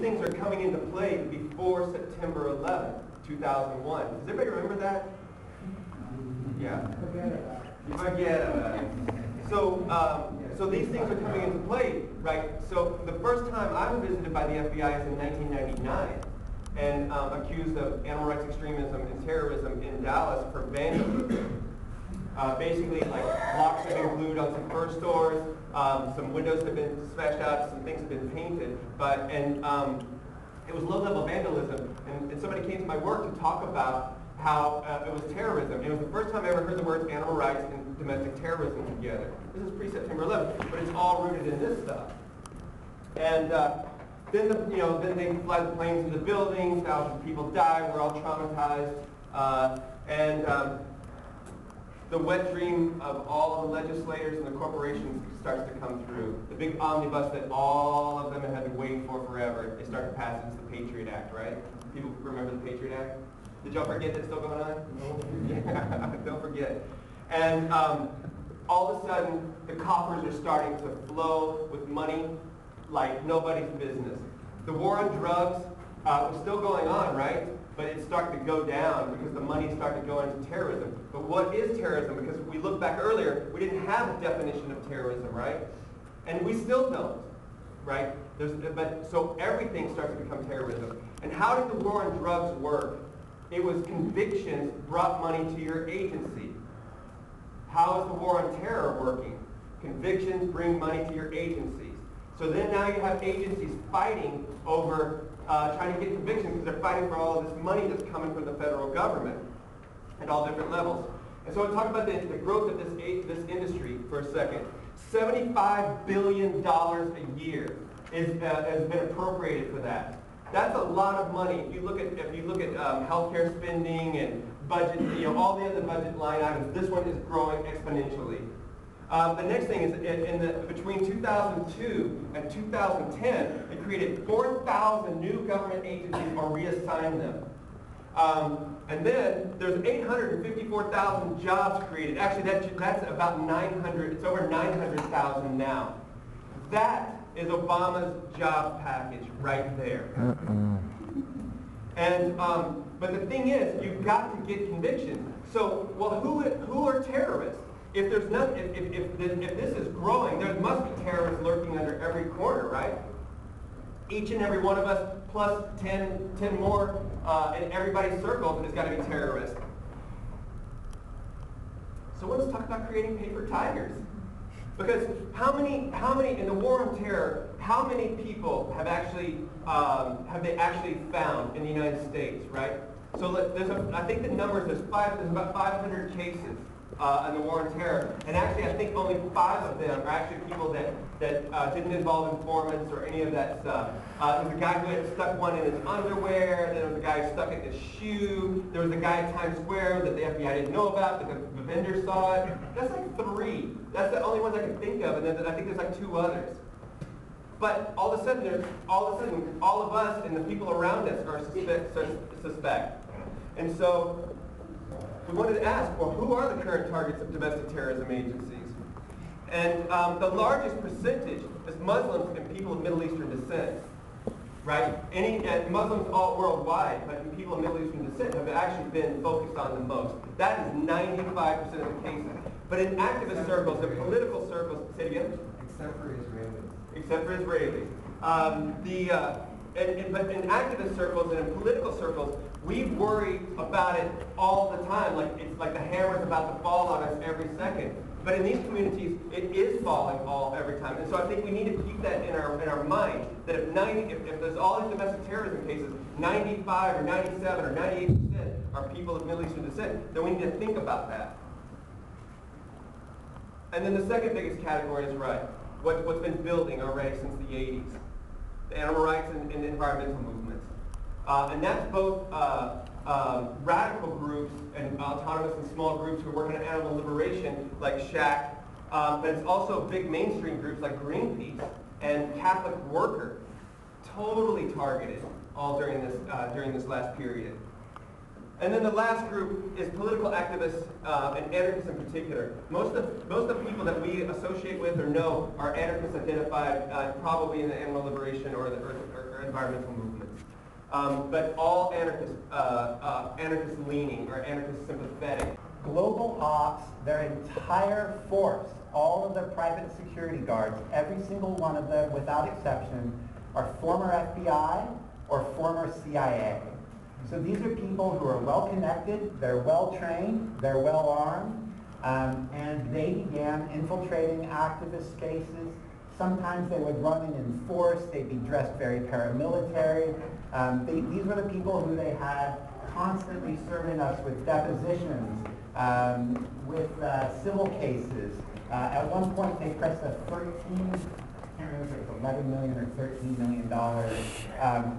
things are coming into play before September 11th, 2001. Does everybody remember that? Yeah. You forget about it. So these things are coming into play, right? So the first time I was visited by the FBI is in 1999 and accused of animal rights extremism and terrorism in Dallas for vandalism. Basically, like, blocks have been glued on some fur stores, some windows have been smashed out, some things have been painted, it was low-level vandalism, and somebody came to my work to talk about how it was terrorism. It was the first time I ever heard the words animal rights and domestic terrorism together. This is pre-September 11th, but it's all rooted in this stuff. And then they fly the planes into the buildings, thousands of people die, we're all traumatized, the wet dream of all of the legislators and the corporations starts to come through. The big omnibus that all of them have been waiting for forever, they start to pass. It's the Patriot Act, right? People remember the Patriot Act? Did y'all forget that's still going on? No. Yeah, don't forget. And all of a sudden, the coffers are starting to flow with money like nobody's business. The war on drugs was still going on, right? But it's starting to go down because the money is starting to go into terrorism. But what is terrorism? Because if we look back earlier, we didn't have a definition of terrorism, right? And we still don't, right? So everything starts to become terrorism. And how did the war on drugs work? It was convictions brought money to your agency. How is the war on terror working? Convictions bring money to your agencies. So then now you have agencies fighting over trying to get convictions because they're fighting for all of this money that's coming from the federal government at all different levels. And so I'll talk about the growth of this industry for a second. $75 billion a year has been appropriated for that. That's a lot of money. If you look at healthcare spending and budget, all the other budget line items, this one is growing exponentially. The next thing is between 2002 and 2010, they created 4,000 new government agencies or reassigned them. And then there's 854,000 jobs created. Actually, that's about 900. It's over 900,000 now. That is Obama's job package right there. And but the thing is, you've got to get convictions. So, well, who are terrorists? If there's not, if this is growing, there must be terrorists lurking under every corner, right? Each and every one of us, plus 10 more in everybody's circle has got to be terrorists. So let's talk about creating paper tigers. Because how many in the war on terror, how many people have they actually found in the United States, right? So I think the numbers, there's about 500 cases in the war on terror, and actually I think only 5 of them are actually people that didn't involve informants or any of that stuff. There was a guy who had stuck one in his underwear, there was a guy who stuck it in his shoe, there was a guy at Times Square that the FBI didn't know about, but the vendor saw it. That's like 3. That's the only ones I can think of, and then I think there's like 2 others. But all of a sudden, all of us and the people around us are suspect. And so we wanted to ask, well, who are the current targets of domestic terrorism agencies? And the largest percentage is Muslims and people of Middle Eastern descent, right? Muslims all worldwide, but people of Middle Eastern descent have actually been focused on the most. That is 95% of the cases. But in activist circles, in political circles, say it again? Except for Israelis. Except for Israelis. But in activist circles and in political circles, we worry about it all the time. It's like the hammer's about to fall on us every second. But in these communities, it is falling every time. And so I think we need to keep that in our mind, that if there's all these domestic terrorism cases, 95 or 97 or 98% are people of Middle Eastern descent, then we need to think about that. And then the second biggest category is what's been building already since the 80s, the animal rights and environmental movements. And that's both radical groups and autonomous and small groups who are working on animal liberation, like SHAC, but it's also big mainstream groups like Greenpeace and Catholic Worker, totally targeted all during this last period. And then the last group is political activists and anarchists in particular. Most of the people that we associate with or know are anarchists identified probably in the animal liberation or environmental movements. But all anarchists, anarchist leaning or anarchist sympathetic. Global ops, their entire force, all of their private security guards, every single one of them without exception, are former FBI or former CIA. So these are people who are well connected, they're well trained, they're well armed, and they began infiltrating activist spaces. Sometimes they would run in force, they'd be dressed very paramilitary. These were the people who they had constantly serving us with depositions, with civil cases. At one point they pressed a I can't remember if it was $11 million or $13 million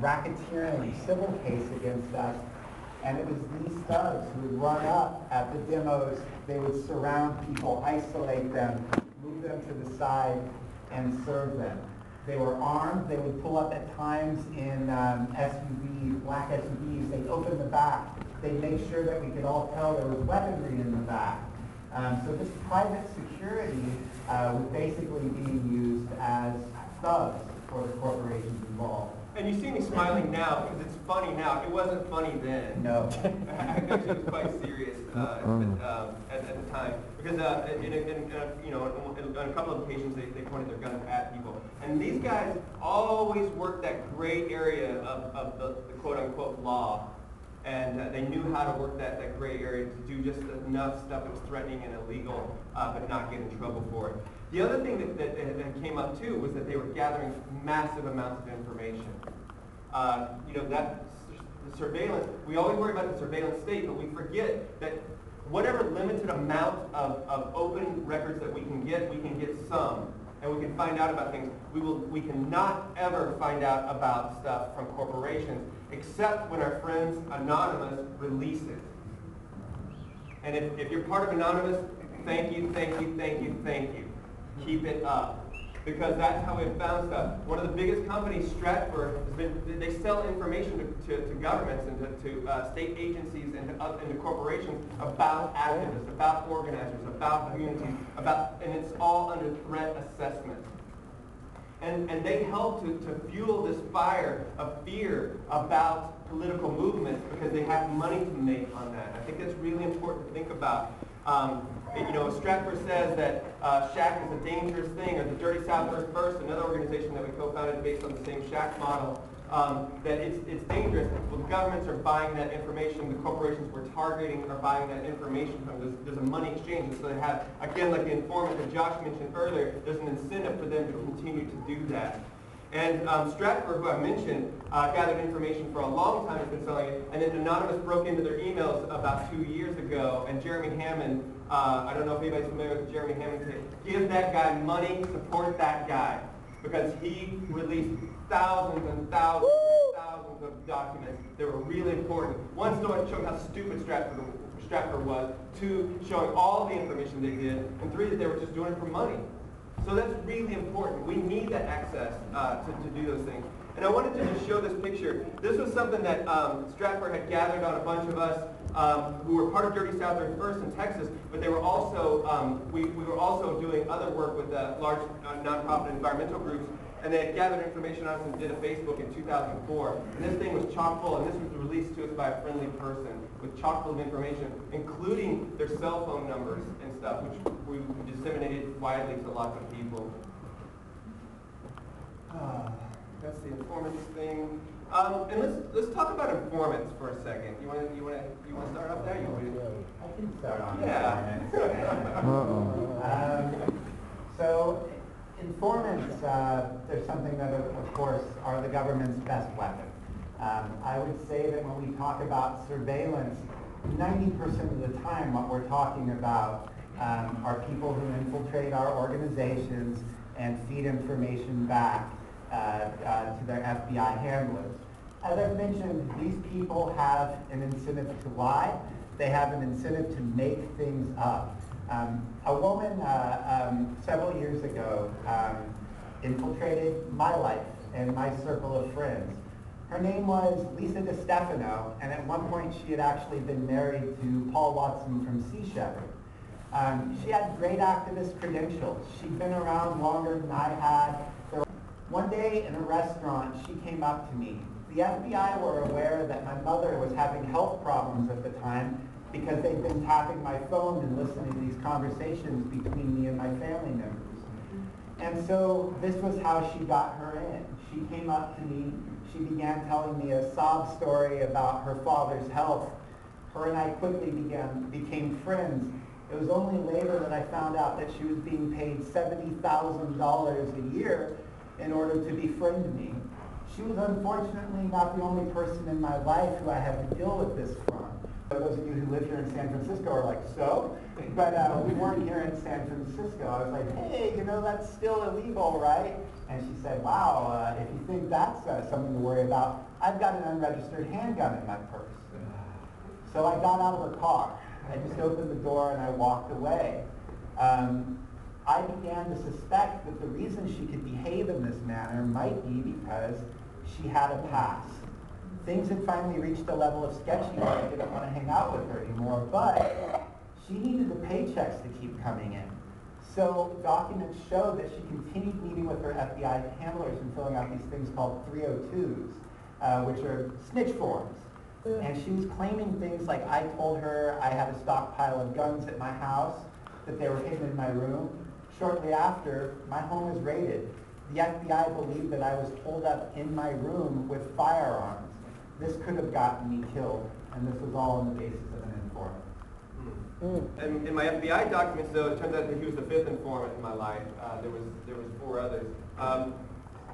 racketeering civil case against us. And it was these thugs who would run up at the demos, they would surround people, isolate them, move them to the side, and serve them. They were armed, they would pull up at times in SUVs, black SUVs, they'd open the back, they'd make sure that we could all tell there was weaponry in the back. So this private security was basically being used as thugs for the corporations involved. And you see me smiling now because it's funny now. It wasn't funny then. No. Actually, it was quite serious at the time because on a couple of occasions they pointed their guns at people. And these guys always worked that gray area of the quote-unquote law. And they knew how to work that gray area to do just enough stuff that was threatening and illegal, but not get in trouble for it. The other thing that came up too was that they were gathering massive amounts of information. That the surveillance, we always worry about the surveillance state, but we forget that whatever limited amount of open records that we can get some. And we can find out about things. We cannot ever find out about stuff from corporations except when our friends Anonymous release it. And if you're part of Anonymous, thank you, thank you, thank you, thank you. Keep it up. Because that's how we've found stuff. One of the biggest companies, Stratford, they sell information to governments and to state agencies and to corporations about activists, about organizers, about communities, and it's all under threat assessment. And they help to fuel this fire of fear about political movements because they have money to make on that. I think that's really important to think about. Stratford says that shack is a dangerous thing, or the Dirty South First, another organization that we co-founded based on the same shack model, that it's dangerous. Well, the governments are buying that information, the corporations we're targeting are buying that information from. There's a money exchange, and so they have, again, like the informant that Josh mentioned earlier, there's an incentive for them to continue to do that. And Stratford, who I mentioned, gathered information for a long time, has been selling it, and then Anonymous broke into their emails about 2 years ago, and Jeremy Hammond, I don't know if anybody's familiar with Jeremy Hammond, said, give that guy money, support that guy, because he released thousands and thousands and thousands of documents that were really important. One story showing how stupid Stratford was, two, showing all the information they did, and three, that they were just doing it for money. So that's really important. We need that access to do those things. And I wanted to just show this picture. This was something that Stratford had gathered on a bunch of us who were part of Dirty South First in Texas, but they were also, we were also doing other work with large nonprofit environmental groups, and they had gathered information on us and did a Facebook in 2004. And this thing was chock full, and this was released to us by a friendly person with chock full of information, including their cell phone numbers and stuff, which we disseminated widely to lots of people. That's the informants thing. And let's talk about informants for a second. You want to start off there? I can start on informants. So informants, they're something that, of course, are the government's best weapon. I would say that when we talk about surveillance, 90% of the time what we're talking about are people who infiltrate our organizations and feed information back to their FBI handlers. As I've mentioned, these people have an incentive to lie. They have an incentive to make things up. A woman several years ago infiltrated my life and my circle of friends. Her name was Lisa DiStefano, and at one point she had actually been married to Paul Watson from Sea Shepherd. She had great activist credentials. She'd been around longer than I had. One day in a restaurant, she came up to me. The FBI were aware that my mother was having health problems at the time because they'd been tapping my phone and listening to these conversations between me and my family members. And so this was how she got her in. She came up to me. She began telling me a sob story about her father's health. Her and I quickly became friends. It was only later that I found out that she was being paid $70,000 a year in order to befriend me. She was unfortunately not the only person in my life who I had to deal with this from. Those of you who live here in San Francisco are like, so? But we weren't here in San Francisco. I was like, hey, you know, that's still illegal, right? And she said, wow, if you think that's something to worry about, I've got an unregistered handgun in my purse. So I got out of her car. I just opened the door and I walked away. I began to suspect that the reason she could behave in this manner might be because she had a past. Things had finally reached a level of sketchy where I didn't want to hang out with her anymore, but she needed the paychecks to keep coming in. So documents showed that she continued meeting with her FBI handlers and filling out these things called 302s, which are snitch forms. And she was claiming things like I told her I had a stockpile of guns at my house, that they were hidden in my room. Shortly after, my home was raided. The FBI believed that I was holed up in my room with firearms. This could have gotten me killed, and this was all on the basis of an informant. And in my FBI documents, though, it turns out that he was the fifth informant in my life. There was four others.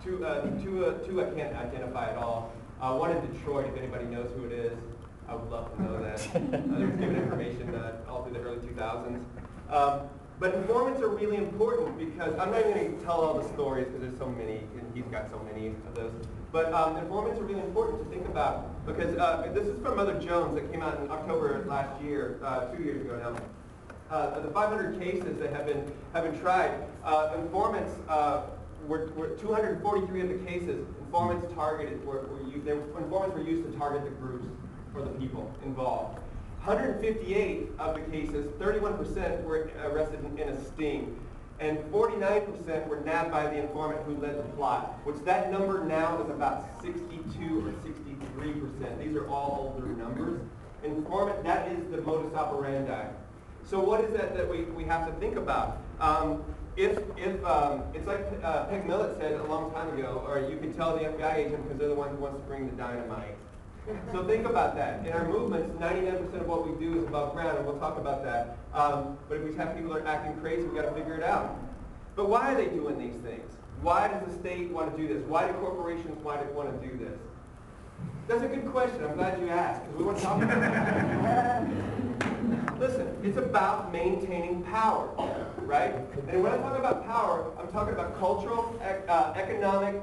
Two I can't identify at all. One in Detroit, if anybody knows who it is. I would love to know that. There was given information all through the early 2000s. But informants are really important because I'm not even going to tell all the stories because there's so many, and he's got so many of those. But informants are really important to think about because this is from Mother Jones that came out in October last year, 2 years ago now. The 500 cases that have been tried, informants were 243 of the cases. Informants were used to target the groups or the people involved. 158 of the cases, 31% were arrested in a sting, and 49% were nabbed by the informant who led the plot, which that number now is about 62 or 63%. These are all older numbers. Informant, that is the modus operandi. So what is that we have to think about? It's like Peg Millett said a long time ago, or you can tell the FBI agent because they're the one who wants to bring the dynamite. So think about that. In our movements, 99% of what we do is above ground, and we'll talk about that. But if we have people that are acting crazy, we've got to figure it out. But why are they doing these things? Why does the state want to do this? Why do corporations want to do this? That's a good question. I'm glad you asked, because we want to talk about that. Listen, it's about maintaining power, right? And when I talk about power, I'm talking about cultural, economic,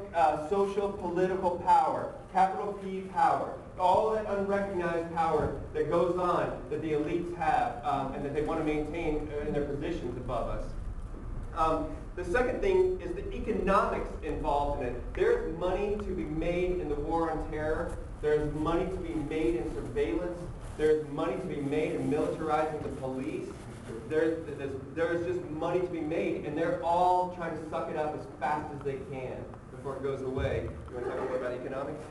social, political power, capital P power, all that unrecognized power that goes on that the elites have and that they want to maintain in their positions above us. The second thing is the economics involved in it. There's money to be made in the war on terror. There's money to be made in surveillance. There's money to be made in militarizing the police. There's just money to be made, and they're all trying to suck it up as fast as they can before it goes away. You want to talk more about economics?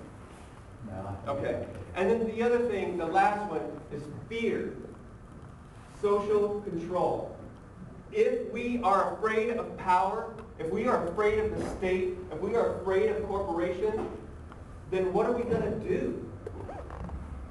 No. Okay. And then the other thing, the last one, is fear. Social control. If we are afraid of power, if we are afraid of the state, if we are afraid of corporations, then what are we going to do?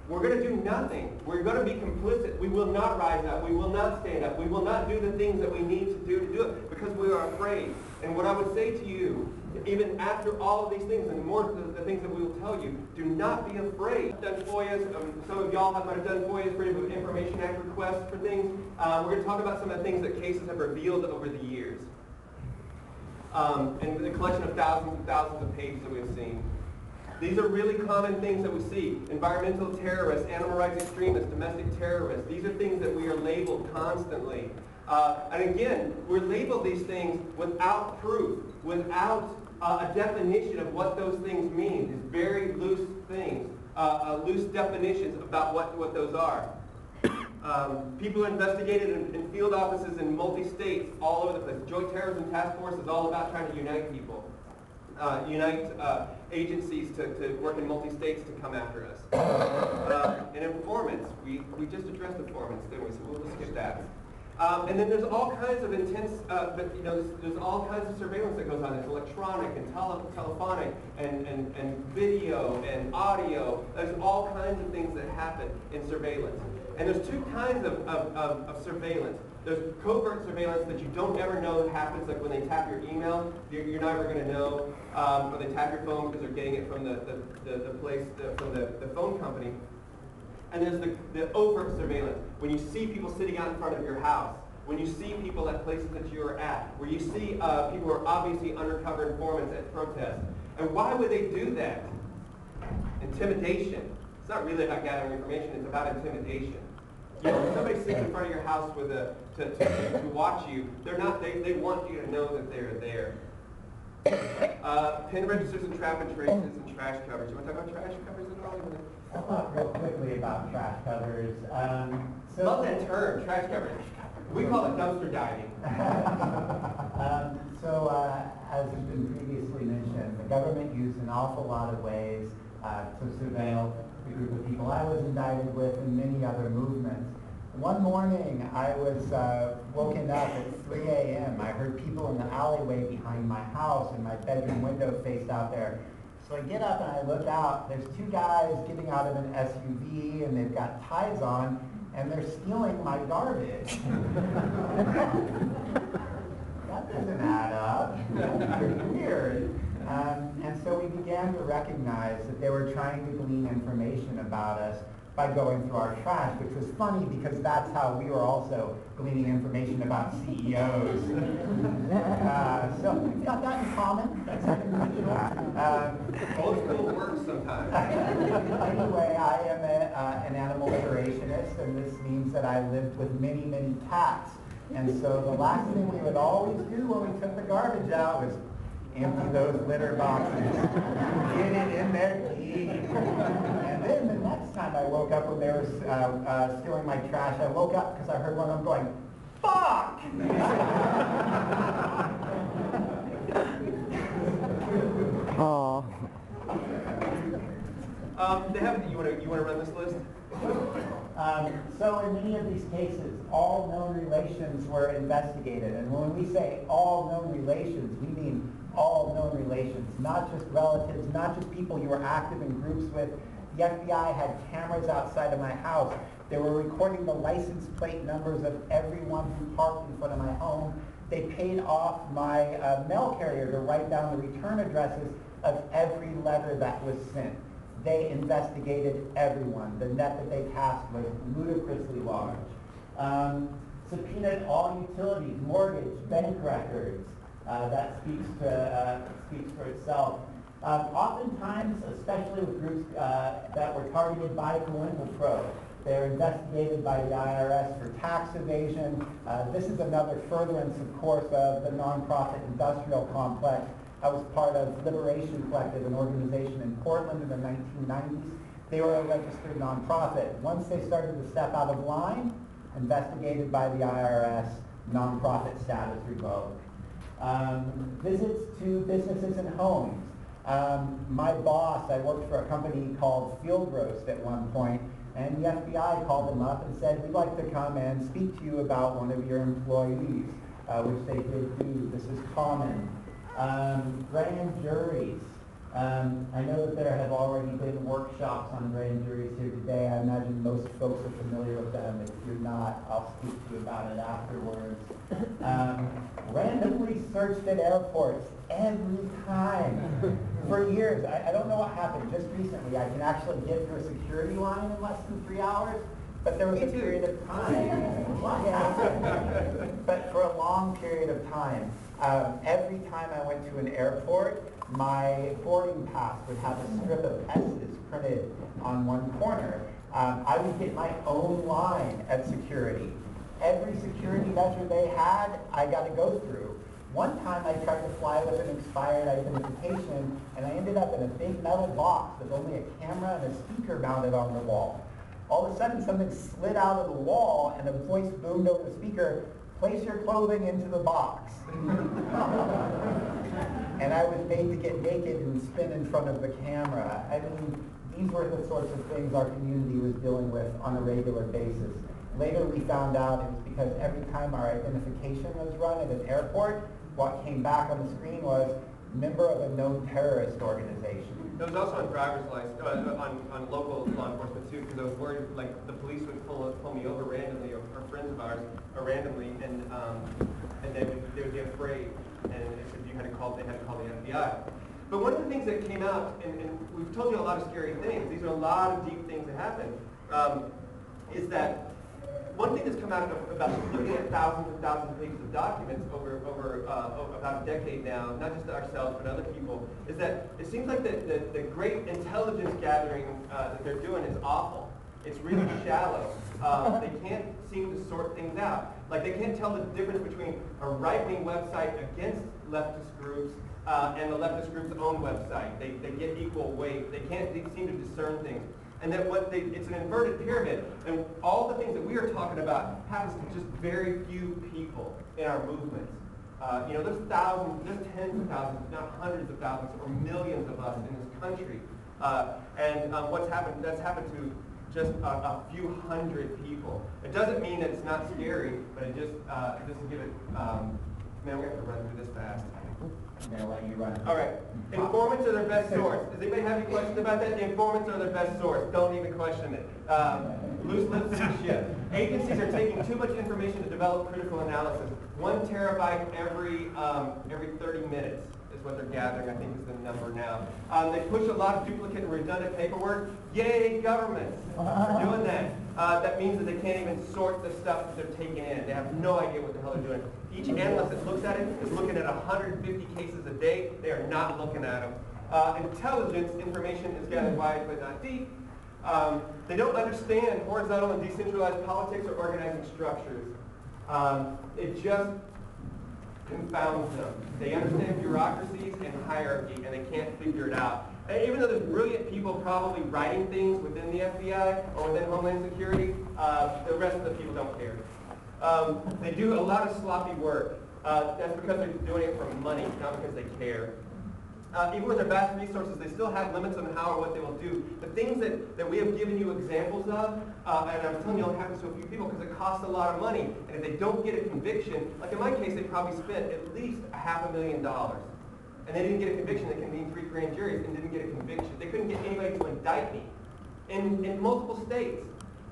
We're going to do nothing. We're going to be complicit. We will not rise up. We will not stand up. We will not do the things that we need to do it because we are afraid. And what I would say to you, even after all of these things and more of the things that we will tell you, do not be afraid. I've done FOIAs. Some of y'all might have done FOIAs, Freedom of Information Act requests for things. We're going to talk about some of the things that cases have revealed over the years. And the collection of thousands and thousands of pages that we've seen. These are really common things that we see. Environmental terrorists, animal rights extremists, domestic terrorists. These are things that we are labeled constantly. And again, we're labeled these things without proof, without a definition of what those things mean. These very loose things, loose definitions about what those are. People are investigated in field offices in multi-states all over the place. Joint Terrorism Task Force is all about trying to unite people, unite agencies to work in multi-states to come after us. And informants, we just addressed informants, didn't we? So we'll skip that. And then there's all kinds of intense, there's all kinds of surveillance that goes on. There's electronic and telephonic and video and audio. There's all kinds of things that happen in surveillance. And there's two kinds of surveillance. There's covert surveillance that you don't ever know happens, like when they tap your email, you're never going to know, or they tap your phone because they're getting it from from the phone company. And there's the overt surveillance, when you see people sitting out in front of your house, when you see people at places that you are at, where you see people who are obviously undercover informants at protests. And why would they do that? Intimidation. It's not really about gathering information, it's about intimidation. You know, if somebody sits in front of your house with to watch you, they want you to know that they're there. Pin registers and trap and traces and trash covers. You want to talk about trash covers at all? I'll talk real quickly about trash covers. Love that term, trash covers. We call it dumpster diving. As has been previously mentioned, the government used an awful lot of ways to surveil the group of people I was indicted with and many other movements. One morning, I was woken up at 3 a.m. I heard people in the alleyway behind my house, and my bedroom window faced out there. So I get up and I look out. There's two guys getting out of an SUV, and they've got ties on, and they're stealing my garbage. That doesn't add up. That's pretty weird. And so we began to recognize that they were trying to glean information about us by going through our trash, which was funny because that's how we were also gleaning information about CEOs. So we've got that in common. That's Old school works sometimes. Anyway, I am an animal liberationist, and this means that I lived with many, many cats. And so the last thing we would always do when we took the garbage out was empty those litter boxes, get it in there deep. And then the next time I woke up when they were stealing my trash, I woke up because I heard one of them going, "Fuck!" Oh. You want to run this list? So in many of these cases, all known relations were investigated. And when we say all known relations, we mean all known relations, not just relatives, not just people you were active in groups with. The FBI had cameras outside of my house. They were recording the license plate numbers of everyone who parked in front of my home. They paid off my mail carrier to write down the return addresses of every letter that was sent. They investigated everyone. The net that they cast was ludicrously large. Subpoenaed all utilities, mortgage, bank records. That speaks for itself. Oftentimes, especially with groups that were targeted by CointelPro, they're investigated by the IRS for tax evasion. This is another furtherance, of course, of the nonprofit industrial complex. I was part of Liberation Collective, an organization in Portland in the 1990s. They were a registered nonprofit. Once they started to step out of line, investigated by the IRS, nonprofit status revoked. Visits to businesses and homes. My boss, I worked for a company called Field Roast at one point, and the FBI called them up and said, "We'd like to come and speak to you about one of your employees," which they did do. This is common. Grand juries. I know that there have already been workshops on grand juries here today. I imagine most folks are familiar with them. If you're not, I'll speak to you about it afterwards. Randomly searched at airports every time. For years, I don't know what happened. Just recently, I can actually get through a security line in less than 3 hours. But there was a period of time. But for a long period of time, every time I went to an airport, my boarding pass would have a strip of S's printed on one corner. I would get my own line at security. every security measure they had, I got to go through. One time I tried to fly with an expired identification, and I ended up in a big metal box with only a camera and a speaker mounted on the wall. All of a sudden, something slid out of the wall, and a voice boomed over the speaker, "Place your clothing into the box." And I was made to get naked and spin in front of the camera. I mean, these were the sorts of things our community was dealing with on a regular basis. Later we found out it was because every time our identification was run at an airport, what came back on the screen was member of a known terrorist organization. It was also on driver's license, on local law enforcement too, because I was worried, like, the police would pull me over randomly, or friends of ours, randomly, and they would get afraid, and it said they had to call the FBI. But one of the things that came out, and we've told you a lot of scary things, these are a lot of deep things that happen, is that one thing that's come out about looking at thousands and thousands of pages of documents over about a decade now, not just ourselves but other people, is that it seems like the great intelligence gathering that they're doing is awful. It's really shallow. They can't seem to sort things out. Like, they can't tell the difference between a right-wing website against leftist groups and the leftist group's own website. They get equal weight. They can't seem to discern things. And that it's an inverted pyramid. And all the things that we are talking about happens to just very few people in our movements. There's thousands, there's tens of thousands, if not hundreds of thousands, or millions of us in this country. What's happened, that's happened to just a few hundred people. It doesn't mean that it's not scary, but it just give it, man, we have to run through this fast. I'm going to let you run. All right. Informants are their best source. Does anybody have any questions about that? The informants are their best source. Don't even question it. Loose lips and shit. Agencies are taking too much information to develop critical analysis. 1 terabyte every 30 minutes is what they're gathering, I think is the number now. They push a lot of duplicate and redundant paperwork. Yay, governments for doing that. That means that they can't even sort the stuff that they're taking in. They have no idea what the hell they're doing. Each analyst that looks at it is looking at 150 cases a day. They are not looking at them. Intelligence information is gathered wide but not deep. They don't understand horizontal and decentralized politics or organizing structures. It just confounds them. They understand bureaucracies and hierarchy, and they can't figure it out. And even though there's brilliant people probably writing things within the FBI or within Homeland Security, the rest of the people don't care. They do a lot of sloppy work. That's because they're doing it for money, not because they care. Even with their vast resources, they still have limits on how or what they will do. The things that we have given you examples of, and I'm telling you it happens to a few people because it costs a lot of money. And if they don't get a conviction, like in my case, they probably spent at least $500,000. And they didn't get a conviction. They convened 3 grand juries and didn't get a conviction. They couldn't get anybody to indict me in multiple states.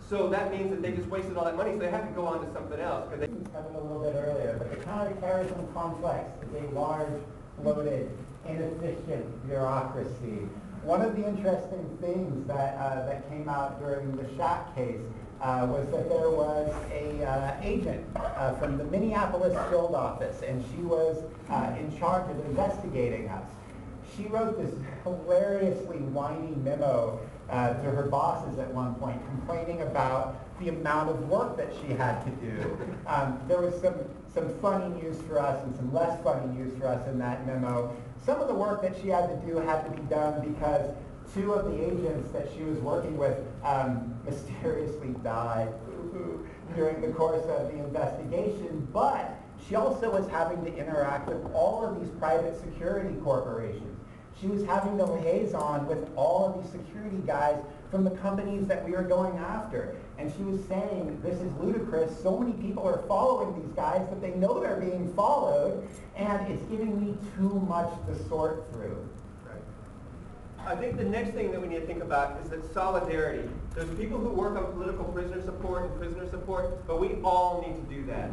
So that means that they just wasted all that money, so they have to go on to something else. We covered a little bit earlier, but the counterterrorism complex is a large, bloated, inefficient bureaucracy. One of the interesting things that came out during the Shack case was that there was a agent from the Minneapolis field office, and she was in charge of investigating us. She wrote this hilariously whiny memo to her bosses at one point, complaining about the amount of work that she had to do. There was some funny news for us and some less funny news for us in that memo. Some of the work that she had to do had to be done because 2 of the agents that she was working with mysteriously died during the course of the investigation, but she also was having to interact with all of these private security corporations. She was having to liaison with all of these security guys from the companies that we are going after. And she was saying, this is ludicrous. So many people are following these guys that they know they're being followed, and it's giving me too much to sort through. I think the next thing that we need to think about is that solidarity. There's people who work on political prisoner support and prisoner support, but we all need to do that.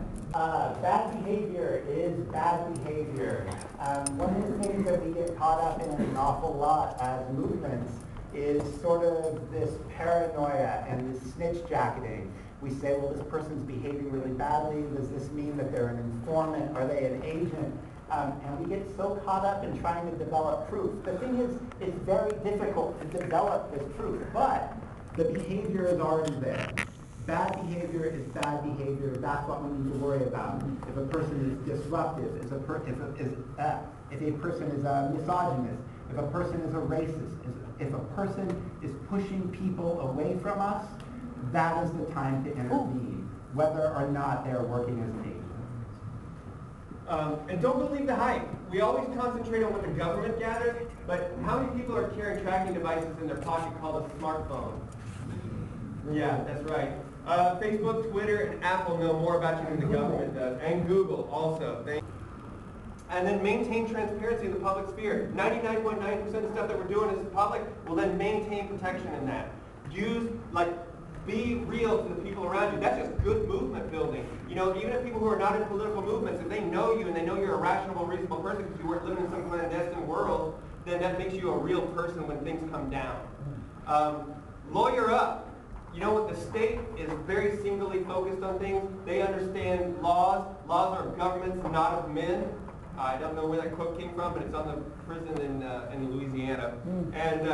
Bad behavior is bad behavior. One of the things that we get caught up in an awful lot as movements is sort of this paranoia and this snitch jacketing. We say, well, this person's behaving really badly. Does this mean that they're an informant? Are they an agent? And we get so caught up in trying to develop proof. The thing is, it's very difficult to develop this proof, but the behavior is already there. Bad behavior is bad behavior. That's what we need to worry about. If a person is disruptive, if a person is a misogynist, if a person is a racist, if a person is pushing people away from us, that is the time to intervene, whether or not they are working as an agent. And don't believe the hype. We always concentrate on what the government gathers, but how many people are carrying tracking devices in their pocket called a smartphone? Yeah, that's right. Facebook, Twitter, and Apple know more about you than the government does, and Google also. And then maintain transparency in the public sphere. 99.9% of stuff that we're doing is public. Will then maintain protection in that. Be real to the people around you. That's just good movement building. You know, even if people who are not in political movements, if they know you and they know you're a rational, reasonable person because you weren't living in some clandestine world, then that makes you a real person when things come down. Lawyer up. You know what? The state is very singly focused on things. They understand laws. Laws are of governments, not of men. I don't know where that quote came from, but it's on the prison in Louisiana. And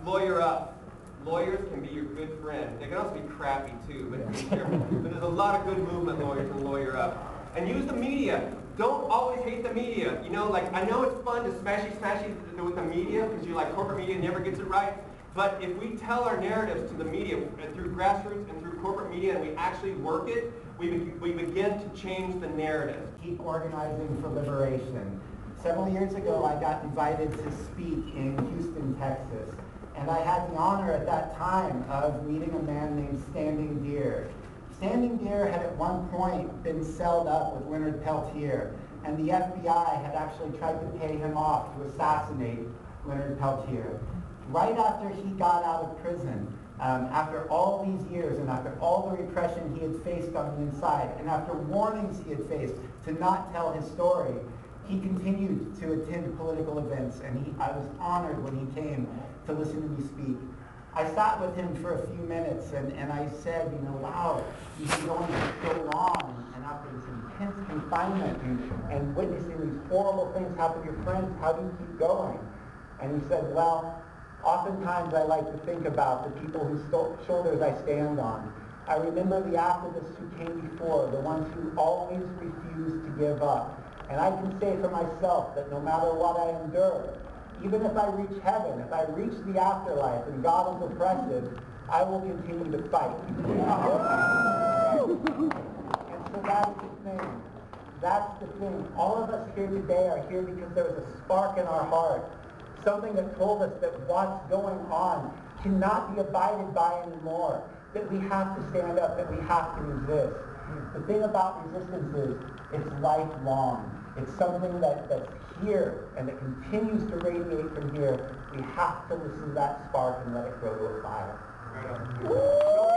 lawyer up. Lawyers can be your good friend. They can also be crappy too, but be careful. But there's a lot of good movement lawyers and lawyer up. And use the media. Don't always hate the media. You know, like, I know it's fun to smashy with the media because you like corporate media never gets it right. But if we tell our narratives to the media through grassroots and through corporate media and we actually work it, we begin to change the narrative. Keep organizing for liberation. Several years ago, I got invited to speak in Houston, Texas. And I had the honor at that time of meeting a man named Standing Deer. Standing Deer had at one point been celled up with Leonard Peltier, and the FBI had actually tried to pay him off to assassinate Leonard Peltier. Right after he got out of prison, after all these years and after all the repression he had faced on the inside, and after warnings he had faced to not tell his story, he continued to attend political events, and I was honored when he came to listen to me speak. I sat with him for a few minutes, and I said, you know, wow, you've been going so long, and after this intense confinement and witnessing these horrible things happen to your friends, how do you keep going? And he said, well, oftentimes I like to think about the people whose shoulders I stand on. I remember the activists who came before, the ones who always refused to give up. And I can say for myself that no matter what I endure, even if I reach heaven, if I reach the afterlife and God is oppressive, I will continue to fight. And so that's the thing. That's the thing. All of us here today are here because there was a spark in our heart. Something that told us that what's going on cannot be abided by anymore. That we have to stand up, that we have to resist. The thing about resistance is it's lifelong. It's something that's here and that continues to radiate from here. We have to listen to that spark and let it grow to a fire. Right on.